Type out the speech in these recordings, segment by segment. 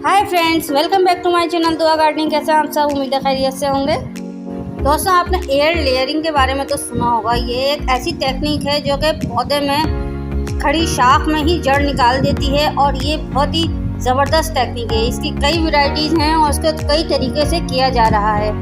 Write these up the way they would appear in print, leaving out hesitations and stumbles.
Hi friends, welcome back to my channel Dua gardening. कैसे आप सब? उम्मीद है खैरियत से होंगे। दोस्तों, आपने एयर लेयरिंग के बारे में तो सुना होगा। ये एक ऐसी टेक्निक है जो कि पौधे में खड़ी शाख में ही जड़ निकाल देती है और ये बहुत ही ज़बरदस्त टेक्निक है। इसकी कई वैरायटीज़ हैं और उसको कई तरीके से किया जा रहा है।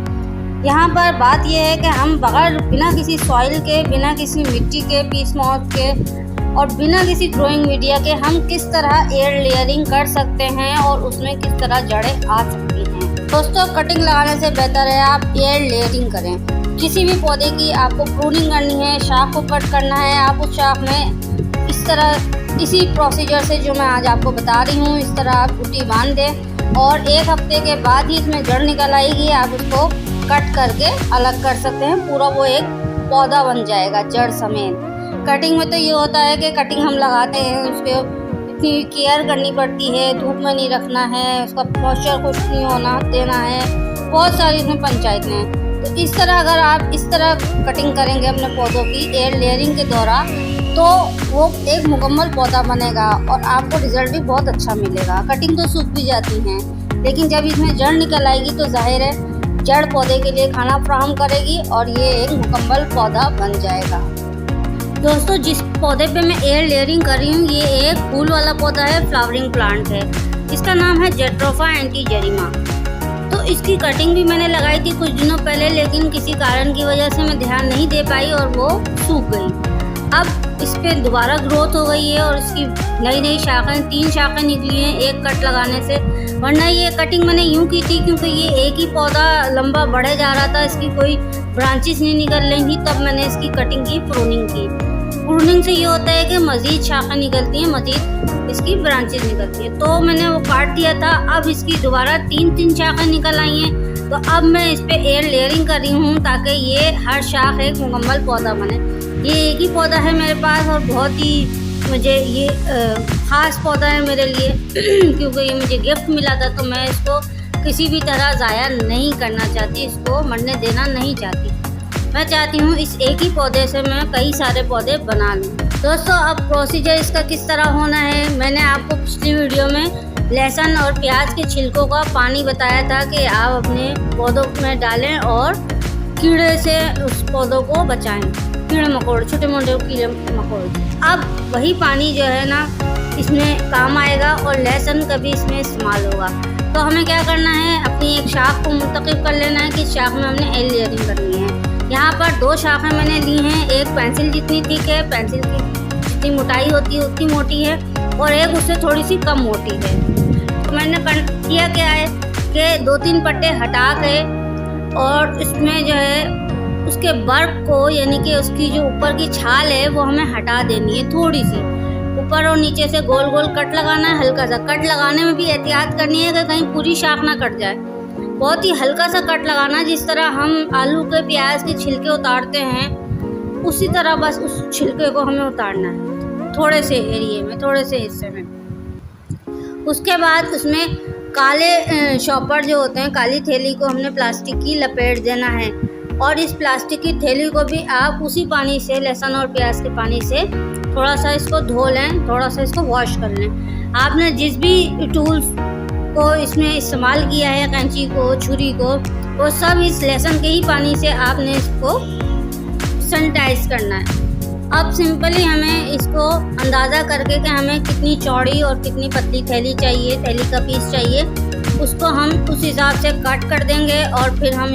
यहाँ पर बात यह है कि हम बिना किसी सॉइल के, बिना किसी मिट्टी के, पीस मॉस के और बिना किसी ग्रोइंग मीडिया के हम किस तरह एयर लेयरिंग कर सकते हैं और उसमें किस तरह जड़ें आ सकती हैं। दोस्तों, कटिंग लगाने से बेहतर है आप एयर लेयरिंग करें। किसी भी पौधे की आपको प्रूनिंग करनी है, शाख को कट करना है, आप उस शाख में इस तरह इसी प्रोसीजर से जो मैं आज आपको बता रही हूँ, इस तरह आप बूटी बांध दें और 1 हफ्ते के बाद ही इसमें जड़ निकल आएगी। आप उसको कट करके अलग कर सकते हैं। पूरा वो एक पौधा बन जाएगा जड़ समेत। कटिंग में तो ये होता है कि कटिंग हम लगाते हैं, उसके इतनी केयर करनी पड़ती है, धूप में नहीं रखना है, उसका मॉइस्चर कुछ नहीं होना देना है, बहुत सारी इसमें पंचायतें हैं। तो इस तरह अगर आप इस तरह कटिंग करेंगे अपने पौधों की एयर लेयरिंग के दौरान, तो वो एक मुकम्मल पौधा बनेगा और आपको रिजल्ट भी बहुत अच्छा मिलेगा। कटिंग तो सूख भी जाती हैं, लेकिन जब इसमें जड़ निकल आएगी तो जाहिर है जड़ पौधे के लिए खाना फराहम करेगी और ये एक मुकम्मल पौधा बन जाएगा। दोस्तों, जिस पौधे पे मैं एयर लेयरिंग कर रही हूँ, ये एक फूल वाला पौधा है, फ्लावरिंग प्लांट है। इसका नाम है जेट्रोफा एंटीजेरिमा। तो इसकी कटिंग भी मैंने लगाई थी कुछ दिनों पहले, लेकिन किसी कारण की वजह से मैं ध्यान नहीं दे पाई और वो सूख गई। अब इस पे दोबारा ग्रोथ हो गई है और इसकी नई शाखें 3 शाखें निकली हैं एक कट लगाने से। वरना ये कटिंग मैंने यूँ की थी क्योंकि ये एक ही पौधा लंबा बढ़े जा रहा था, इसकी कोई ब्रांचेस नहीं निकल रही थी, तब मैंने इसकी कटिंग की, प्रूनिंग की। प्रूनिंग से ये होता है कि मज़ीद शाखें निकलती हैं, मज़ीद इसकी ब्रांचेस निकलती हैं। तो मैंने वो काट दिया था। अब इसकी दोबारा 3 शाखें निकल आई हैं। तो अब मैं इस पर एयर लेयरिंग कर रही हूँ ताकि ये हर शाख एक मुकम्मल पौधा बने। ये एक ही पौधा है मेरे पास और बहुत ही मुझे ये ख़ास पौधा है मेरे लिए क्योंकि ये मुझे गिफ्ट मिला था। तो मैं इसको किसी भी तरह ज़ाया नहीं करना चाहती, इसको मरने देना नहीं चाहती। मैं चाहती हूँ इस एक ही पौधे से मैं कई सारे पौधे बना लूँ। दोस्तों, अब प्रोसीजर इसका किस तरह होना है, मैंने आपको पिछली वीडियो में लहसुन और प्याज के छिलकों का पानी बताया था कि आप अपने पौधों में डालें और कीड़े से उस पौधों को बचाएं, कीड़े मकोड़े, छोटे मोटे कीड़े मकोड़े। अब वही पानी जो है ना इसमें काम आएगा और लहसुन का भी इसमें इस्तेमाल होगा। तो हमें क्या करना है, अपनी एक शाख को मुंतखब कर लेना है कि शाख में हमने एयर लेयरिंग करनी है। यहाँ पर 2 शाखें मैंने ली हैं, एक पेंसिल जितनी थिक है, पेंसिल की जितनी मोटाई होती है उतनी मोटी है, और एक उससे थोड़ी सी कम मोटी है। तो मैंने किया क्या है कि 2-3 पट्टे हटा के और इसमें जो है उसके बर्फ को, यानी कि उसकी जो ऊपर की छाल है वो हमें हटा देनी है। थोड़ी सी ऊपर और नीचे से गोल गोल कट लगाना है। हल्का सा कट लगाने में भी एहतियात करनी है कि कहीं पूरी शाख ना कट जाए। बहुत ही हल्का सा कट लगाना, जिस तरह हम आलू के, प्याज के छिलके उतारते हैं उसी तरह बस उस छिलके को हमें उतारना है, थोड़े से एरिए में, थोड़े से हिस्से में। उसके बाद उसमें काले शॉपर जो होते हैं, काली थैली को हमने प्लास्टिक की लपेट देना है और इस प्लास्टिक की थैली को भी आप उसी पानी से, लहसुन और प्याज के पानी से थोड़ा सा इसको धो लें, थोड़ा सा इसको वॉश कर लें। आपने जिस भी टूल्स को इसमें इस्तेमाल किया है, कैंची को, छुरी को, वो सब इस लहसुन के ही पानी से आपने इसको सैनिटाइज करना है। अब सिंपली हमें इसको अंदाज़ा करके कि हमें कितनी चौड़ी और कितनी पतली थैली चाहिए, थैली का पीस चाहिए, उसको हम उस हिसाब से कट कर देंगे और फिर हम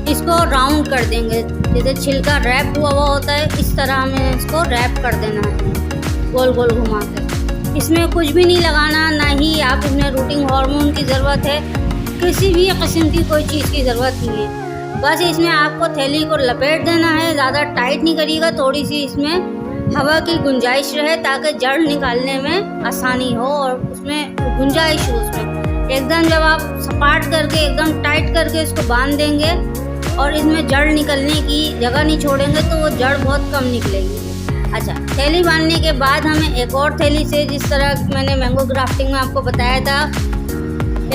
इसको राउंड कर देंगे। जैसे छिलका रैप हुआ होता है, इस तरह हमें इसको रैप कर देना है गोल गोल घुमा के। इसमें कुछ भी नहीं लगाना, ना ही आप इसमें रूटिंग हार्मोन की ज़रूरत है, किसी भी किस्म की कोई चीज़ की ज़रूरत नहीं है। बस इसमें आपको थैली को लपेट देना है, ज़्यादा टाइट नहीं करिएगा, थोड़ी सी इसमें हवा की गुंजाइश रहे ताकि जड़ निकालने में आसानी हो और उसमें गुंजाइश हो उसमें। एकदम जब आप सपाट करके, एकदम टाइट करके इसको बांध देंगे और इसमें जड़ निकलने की जगह नहीं छोड़ेंगे तो वो जड़ बहुत कम निकलेगी। अच्छा, थैली बांधने के बाद हमें एक और थैली से, जिस तरह मैंने मैंगो ग्राफ्टिंग में आपको बताया था,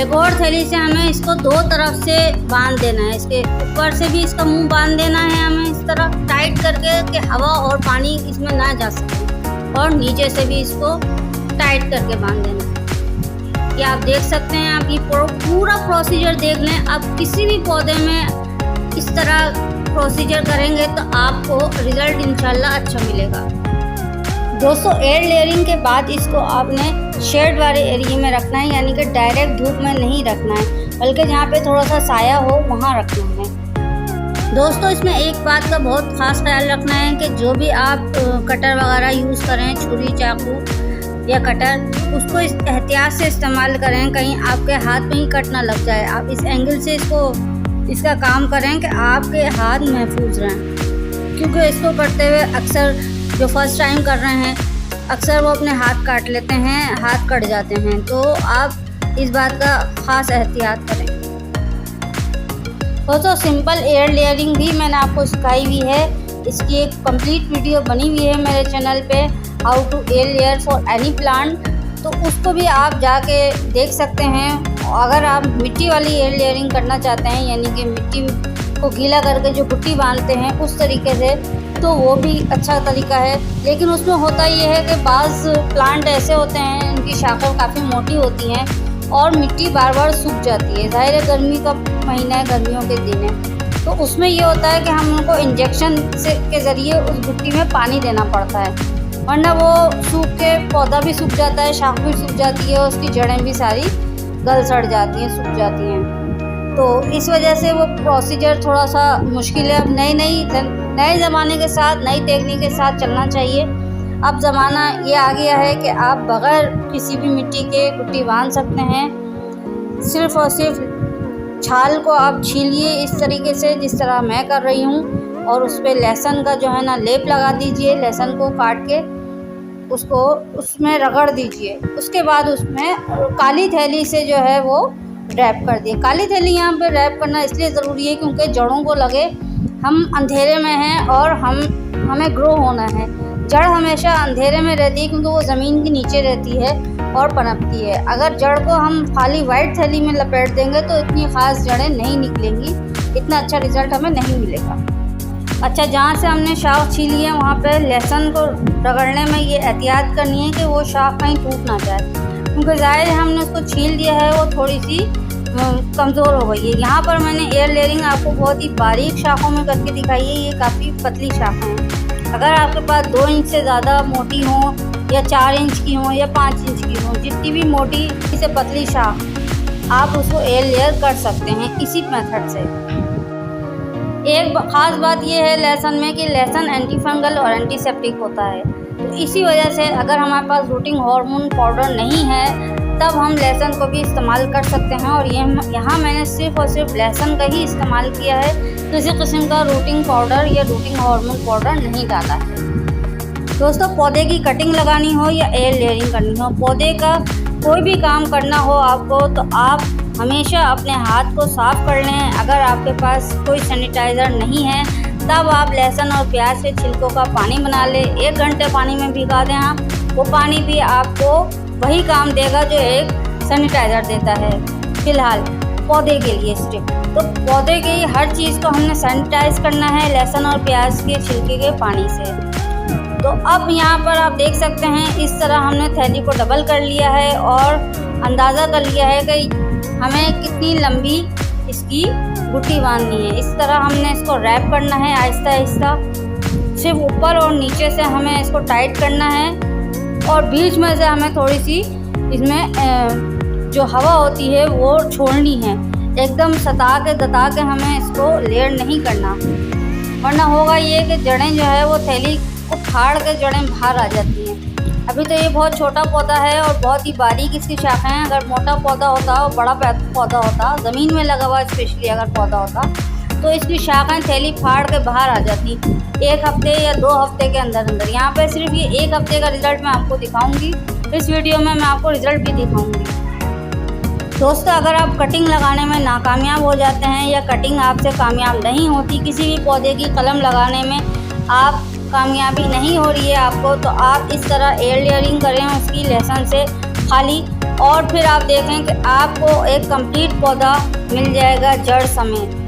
एक और थैली से हमें इसको 2 तरफ से बांध देना है। इसके ऊपर से भी इसका मुंह बांध देना है हमें इस तरह टाइट करके कि हवा और पानी इसमें ना जा सके, और नीचे से भी इसको टाइट करके बांध देना है। ये आप देख सकते हैं। आप ये पूरा प्रोसीजर देख लें। आप किसी भी पौधे में इस तरह प्रोसीजर करेंगे तो आपको रिजल्ट इंशाल्लाह अच्छा मिलेगा। दोस्तों, एयर लेयरिंग के बाद इसको आपने शेड वाले एरिया में रखना है, यानी कि डायरेक्ट धूप में नहीं रखना है, बल्कि जहाँ पे थोड़ा सा साया हो वहाँ रखना है। दोस्तों, इसमें एक बात का बहुत ख़ास ख्याल रखना है कि जो भी आप कटर वगैरह यूज़ करें, छुरी, चाकू या कटर, उसको इस एहतियात से इस्तेमाल करें, कहीं आपके हाथ में ही कट ना लग जाए। आप इस एंगल से इसका काम करें कि आपके हाथ महफूज रहें, क्योंकि इसको करते हुए अक्सर जो फर्स्ट टाइम कर रहे हैं अक्सर वो अपने हाथ काट लेते हैं, हाथ कट जाते हैं। तो आप इस बात का ख़ास एहतियात करें। दोस्तों, सिंपल एयर लेयरिंग भी मैंने आपको सिखाई हुई है। इसकी एक कंप्लीट वीडियो बनी हुई है मेरे चैनल पे, how to air layer for any plant, तो उसको भी आप जाके देख सकते हैं। अगर आप मिट्टी वाली एयर लेयरिंग करना चाहते हैं, यानी कि मिट्टी को गीला करके जो गुट्टी बांधते हैं उस तरीके से, तो वो भी अच्छा तरीका है। लेकिन उसमें होता ये है कि बाज़ प्लांट ऐसे होते हैं, उनकी शाखें काफ़ी मोटी होती हैं और मिट्टी बार बार सूख जाती है। ज़ाहिर है गर्मी का महीना है, गर्मियों के दिन है, तो उसमें ये होता है कि हम उनको इंजेक्शन के ज़रिए उस गुट्टी में पानी देना पड़ता है, वरना वो सूख के पौधा भी सूख जाता है, शाख भी सूख जाती है, उसकी जड़ें भी सारी गल सड़ जाती हैं, सूख जाती हैं। तो इस वजह से वो प्रोसीजर थोड़ा सा मुश्किल है। अब नए ज़माने के साथ, नई टेक्निक के साथ चलना चाहिए। अब ज़माना ये आ गया है कि आप बग़ैर किसी भी मिट्टी के गुट्टी बांध सकते हैं। सिर्फ़ और सिर्फ छाल को आप छीलिए इस तरीके से जिस तरह मैं कर रही हूँ, और उस पर लहसुन का जो है ना लेप लगा दीजिए। लहसुन को काट के उसको उसमें रगड़ दीजिए। उसके बाद उसमें काली थैली से जो है वो रैप कर दिए। काली थैली यहाँ पे रैप करना इसलिए ज़रूरी है क्योंकि जड़ों को लगे हम अंधेरे में हैं और हमें ग्रो होना है। जड़ हमेशा अंधेरे में रहती है क्योंकि वो ज़मीन के नीचे रहती है और पनपती है। अगर जड़ को हम खाली वाइट थैली में लपेट देंगे तो इतनी ख़ास जड़ें नहीं निकलेंगी, इतना अच्छा रिज़ल्ट हमें नहीं मिलेगा। अच्छा, जहाँ से हमने शाख छीली है वहाँ पे लहसुन को रगड़ने में ये एहतियात करनी है कि वो शाख कहीं टूट ना जाए, क्योंकि ज़ाहिर है हमने उसको छील दिया है, वो थोड़ी सी कमज़ोर हो गई है। यहाँ पर मैंने एयर लेयरिंग आपको बहुत ही बारीक शाखों में करके दिखाई है। ये काफ़ी पतली शाखें हैं। अगर आपके पास 2 इंच से ज़्यादा मोटी हो या 4 इंच की हो या 5 इंच की हो, जितनी भी मोटी से पतली शाख, आप उसको एयर लेयर कर सकते हैं इसी मेथड से। एक ख़ास बात यह है लहसुन में कि लहसुन एंटी फंगल और एंटीसेप्टिक होता है, तो इसी वजह से अगर हमारे पास रूटिंग हार्मोन पाउडर नहीं है तब हम लहसुन को भी इस्तेमाल कर सकते हैं। और यहाँ मैंने सिर्फ़ और सिर्फ लहसुन का ही इस्तेमाल किया है, किसी किस्म का रूटिंग पाउडर या रूटिंग हार्मोन पाउडर नहीं डाला है। दोस्तों, पौधे की कटिंग लगानी हो या एयर लेयरिंग करनी हो, पौधे का कोई भी काम करना हो आपको, तो आप हमेशा अपने हाथ को साफ़ कर लें। अगर आपके पास कोई सैनिटाइज़र नहीं है तब आप लहसुन और प्याज के छिलकों का पानी बना लें, 1 घंटे पानी में भिगा दें आप। वो पानी भी आपको वही काम देगा जो एक सैनिटाइज़र देता है। फ़िलहाल पौधे के लिए सिर्फ, तो पौधे की हर चीज़ को हमने सैनिटाइज़ करना है लहसुन और प्याज के छिलके के पानी से। तो अब यहाँ पर आप देख सकते हैं इस तरह हमने थैली को डबल कर लिया है और अंदाज़ा कर लिया है कि हमें कितनी लंबी इसकी गुट्टी बांधनी है। इस तरह हमने इसको रैप करना है आहिस्ता आहिस्ता, सिर्फ ऊपर और नीचे से हमें इसको टाइट करना है और बीच में से हमें थोड़ी सी इसमें जो हवा होती है वो छोड़नी है। एकदम सता के दता के हमें इसको लेयर नहीं करना, वरना होगा ये कि जड़ें जो है वो थैली को फाड़ के जड़ें बाहर आ जाती हैं। अभी तो ये बहुत छोटा पौधा है और बहुत ही बारीक इसकी शाखाएं हैं। अगर मोटा पौधा होता और बड़ा पौधा होता, ज़मीन में लगा हुआ स्पेशली अगर पौधा होता, तो इसकी शाखाएं थैली फाड़ के बाहर आ जाती 1 हफ्ते या 2 हफ्ते के अंदर अंदर। यहाँ पे सिर्फ ये 1 हफ्ते का रिज़ल्ट मैं आपको दिखाऊंगी। इस वीडियो में मैं आपको रिज़ल्ट भी दिखाऊंगी। दोस्तों, अगर आप कटिंग लगाने में नाकामयाब हो जाते हैं या कटिंग आपसे कामयाब नहीं होती, किसी भी पौधे की कलम लगाने में आप कामयाबी नहीं हो रही है आपको, तो आप इस तरह एयर लेयरिंग करें उसकी लहसुन से खाली, और फिर आप देखें कि आपको एक कंप्लीट पौधा मिल जाएगा जड़ समेत।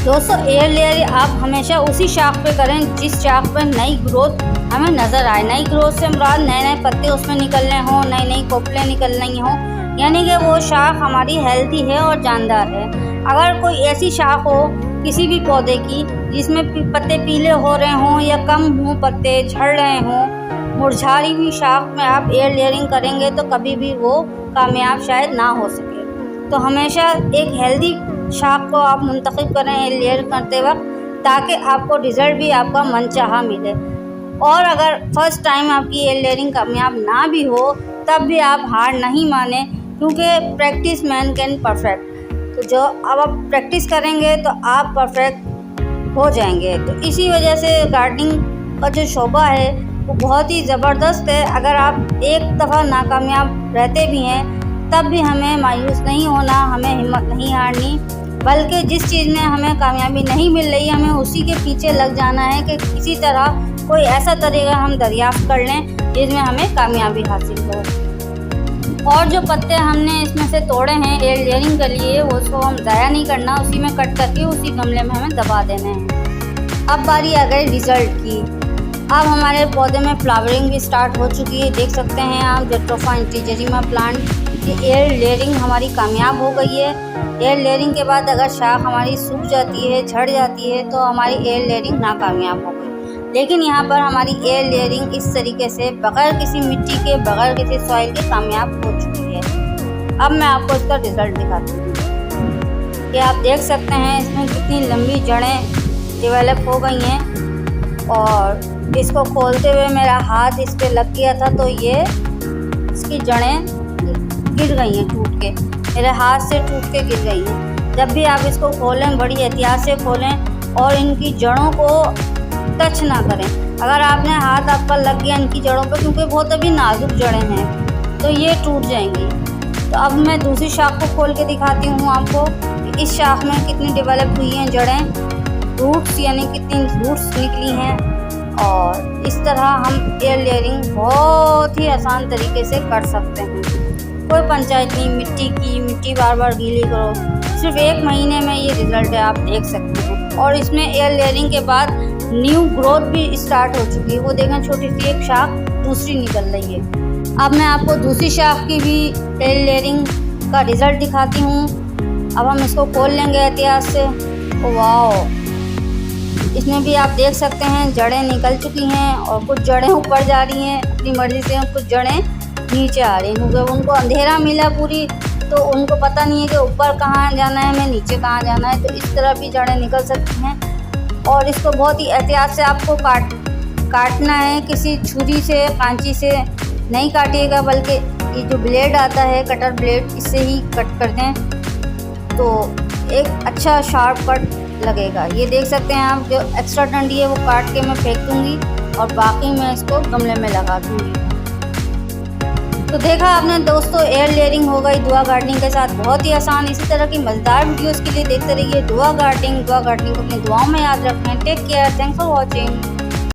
दोस्तों, एयर लेयर आप हमेशा उसी शाख पे करें जिस शाख पे नई ग्रोथ हमें नज़र आए। नई ग्रोथ से मुराद नए नए पत्ते उसमें निकलने हों, नई नई कोपलें निकल रही हों, यानी कि वो शाख हमारी हेल्दी है और जानदार है। अगर कोई ऐसी शाख हो किसी भी पौधे की जिसमें पत्ते पीले हो रहे हों या कम हों, पत्ते झड़ रहे हों, मुरझाई हुई शाख में आप एयर लेयरिंग करेंगे तो कभी भी वो कामयाब शायद ना हो सके। तो हमेशा एक हेल्दी शाख को आप मुंतखब करें एयर लेयर करते वक्त, ताकि आपको रिज़ल्ट भी आपका मनचाहा मिले। और अगर फर्स्ट टाइम आपकी एयर लेयरिंग कामयाब ना भी हो तब भी आप हार नहीं माने, क्योंकि प्रैक्टिस मैन कैन परफेक्ट। तो जो अब आप प्रैक्टिस करेंगे तो आप परफेक्ट हो जाएंगे। तो इसी वजह से गार्डनिंग का जो शोबा है वो बहुत ही ज़बरदस्त है। अगर आप एक दफ़ा नाकामयाब रहते भी हैं तब भी हमें मायूस नहीं होना, हमें हिम्मत नहीं हारनी, बल्कि जिस चीज़ में हमें कामयाबी नहीं मिल रही हमें उसी के पीछे लग जाना है कि किसी तरह कोई ऐसा तरीका हम दरियाफ्त कर लें जिसमें हमें कामयाबी हासिल हो। और जो पत्ते हमने इसमें से तोड़े हैं एयर लेयरिंग के लिए, वो उसको हम ज़ाया नहीं करना, उसी में कट करके उसी गमले में हमें दबा देने हैं। अब बारी आ गई रिज़ल्ट की। अब हमारे पौधे में फ्लावरिंग भी स्टार्ट हो चुकी है। देख सकते हैं आप जट्रोफा इंटीजरिमा प्लांट की एयर लेयरिंग हमारी कामयाब हो गई है। एयर लेयरिंग के बाद अगर शाख हमारी सूख जाती है, झड़ जाती है, तो हमारी एयर लेयरिंग नाकामयाब हो गई। लेकिन यहाँ पर हमारी एयर लेयरिंग इस तरीके से बग़ैर किसी मिट्टी के, बग़ैर किसी सॉइल के कामयाब हो चुकी है। अब मैं आपको इसका रिज़ल्ट दिखाती हूँ। ये आप देख सकते हैं इसमें कितनी लंबी जड़ें डेवलप हो गई हैं। और इसको खोलते हुए मेरा हाथ इस पर लग गया था तो ये इसकी जड़ें गिर गई हैं टूट के, मेरे हाथ से टूट के गिर गई हैं। जब भी आप इसको खोलें बड़ी एहतियात से खोलें और इनकी जड़ों को टच ना करें। अगर आपने हाथ आपका लग गया इनकी जड़ों पर, क्योंकि बहुत अभी नाजुक जड़ें हैं, तो ये टूट जाएंगी। तो अब मैं दूसरी शाख को खोल के दिखाती हूँ आपको कि इस शाख में कितनी डेवलप हुई हैं जड़ें, रूट्स यानी कितनी रूट्स निकली हैं। और इस तरह हम एयर लेयरिंग बहुत ही आसान तरीके से कर सकते हैं। कोई पंचायत नहीं मिट्टी बार बार गीली करो, सिर्फ 1 महीने में ये रिज़ल्ट है, आप देख सकते हैं। और इसमें एयर लेयरिंग के बाद न्यू ग्रोथ भी स्टार्ट हो चुकी है। वो देखें छोटी सी एक शाख दूसरी निकल रही है। अब मैं आपको दूसरी शाख की भी एयर लेयरिंग का रिज़ल्ट दिखाती हूँ। अब हम इसको खोल लेंगे एहतियात से। वाओ, इसमें भी आप देख सकते हैं जड़ें निकल चुकी हैं और कुछ जड़ें ऊपर जा रही हैं अपनी मर्ज़ी से, कुछ जड़ें नीचे आ रही हैं, क्योंकि उनको अंधेरा मिला पूरी, तो उनको पता नहीं है कि ऊपर कहाँ जाना है, हमें नीचे कहाँ जाना है। तो इस तरह भी जड़ें निकल सकती हैं। और इसको बहुत ही एहतियात से आपको काटना है, किसी छुरी से, कांची से नहीं काटिएगा, बल्कि ये जो ब्लेड आता है कटर ब्लेड, इससे ही कट कर दें तो एक अच्छा शार्प कट लगेगा। ये देख सकते हैं आप, जो एक्स्ट्रा डंडी है वो काट के मैं फेंक दूँगी और बाकी मैं इसको गमले में लगा दूँगी। तो देखा आपने दोस्तों, एयर लेयरिंग हो गई दुआ गार्डनिंग के साथ बहुत ही आसान। इसी तरह की मज़ेदार वीडियोस के लिए देखते रहिए दुआ गार्डनिंग को अपनी दुआओं में याद रखें। Take care, thanks for watching.